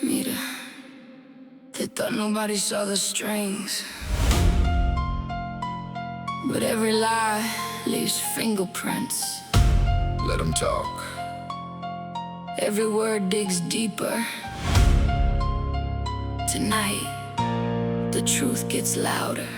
Mira, they thought nobody saw the strings, but every lie leaves fingerprints. Let them talk. Every word digs deeper. Tonight, the truth gets louder.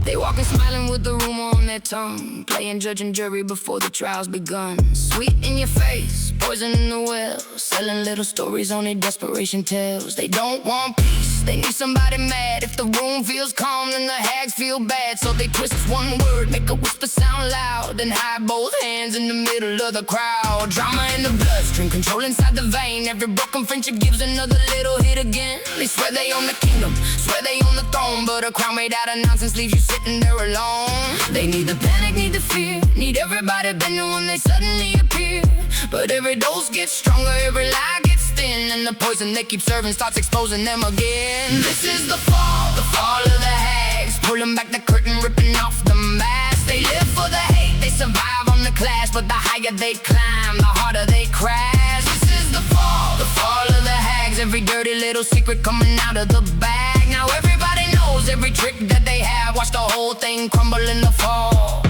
They walking smiling with the rumor on their tongue, playing judge and jury before the trial's begun. Sweet in your face, poison in the well, selling little stories on their desperation tales. They don't want peace, they need somebody mad. If the room feels calm, then the hags feel bad. So they twist one word, make a whisper sound loud, then hide both hands in the middle of the crowd. Drama in the bloodstream, control inside the vein. Every broken friendship gives another little hit again. They swear they own the kingdom, swear they own the throne, but a crown made out of nonsense leaves you sitting there alone. They need the panic, need the fear, need everybody bending when they suddenly appear. But every dose gets stronger, every lie gets thin, and the poison they keep serving starts exposing them again. This is the fall of the hags, pulling back the curtain, ripping off the mask. They live for the hate, they survive on the clash, but the higher they climb, the harder they crash. This is the fall of the hags, every dirty little secret coming out of the bag. Now everybody knows every trick that they have, watch the whole thing crumble in the fall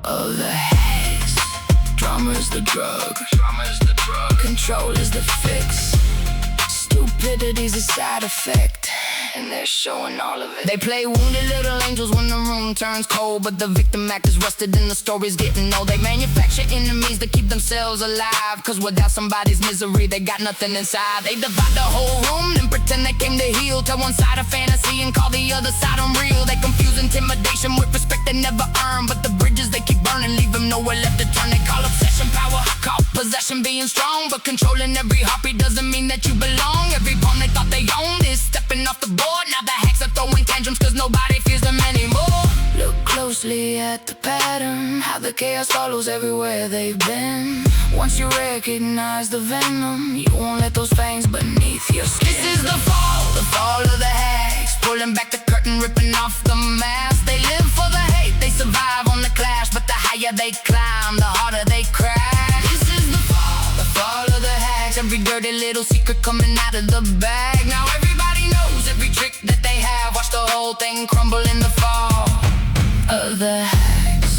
of the hags. Drama is the drug, control is the fix, stupidity's a side effect, and they're showing all of it. They play wounded little angels when the room turns cold, but the victim act is rusted and the story's getting old. They manufacture enemies to keep themselves alive, cause without somebody's misery they got nothing inside. They divide the whole room and pretend they came to heal, tell one side a fantasy and call the other side unreal. They confuse intimidation with respect they never earn, but the bridges they keep burning leave them nowhere left to turn. They call obsession power, call possession being strong, but controlling every heartbeat doesn't mean that you belong. Every pawn they thought they owned is stepping off the board. Now the hacks are throwing tantrums cause nobody fears them anymore. Look closely at the pattern, how the chaos follows everywhere they've been. Once you recognize the venom, you won't let those fangs beneath your skin. This is the fall of the hags, pulling back the curtain, ripping off the mask. They live for the hate, they survive on the clash, but the higher they climb, the harder they crash. This is the fall of the hags, every dirty little secret coming out of the bag. Now everybody knows every trick that they have, watch the whole thing crumble in the fall of the hags.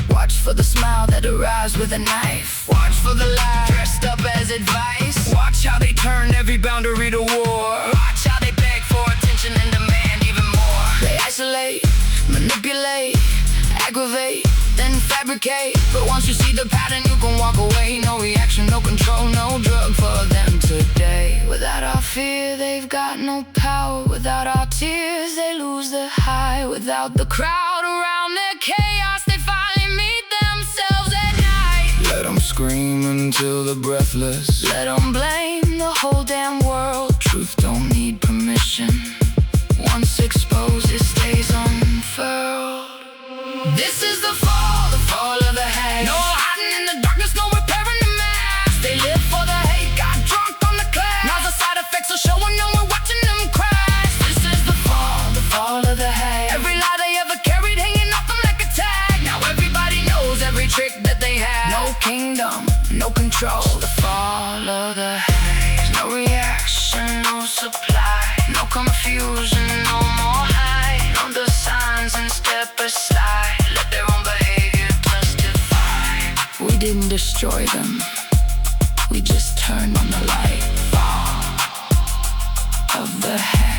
Watch for the smile that arrives with a knife, watch for the lie dressed up as advice. Watch how they turn every boundary to war, watch how they beg for attention and demand even more. They isolate, manipulate, aggravate, then fabricate. But once you see the pattern you can walk away. No reaction, no control, no drug for them today. Without our fear they've got no power, without our tears they lose the high. Without the crowd around their chaos they finally meet themselves at night. Let them scream until they're breathless, let them blame the whole damn world. Truth don't need permission, once exposed it stays unfurled. This is the fall of the hags. No hiding in the darkness, no repairing the mask. They live for the hate, got drunk on the class. Now the side effects are showing, no we're watching them crash. This is the fall of the hags. Every lie they ever carried hanging off them like a tag. Now everybody knows every trick that they have. No kingdom, no control. The fall of the hags. No reaction, no supply, no confusion, no more hide. Know the signs and step aside. Let their own behavior testify. We didn't destroy them, we just turned on the light. Fall of the hags.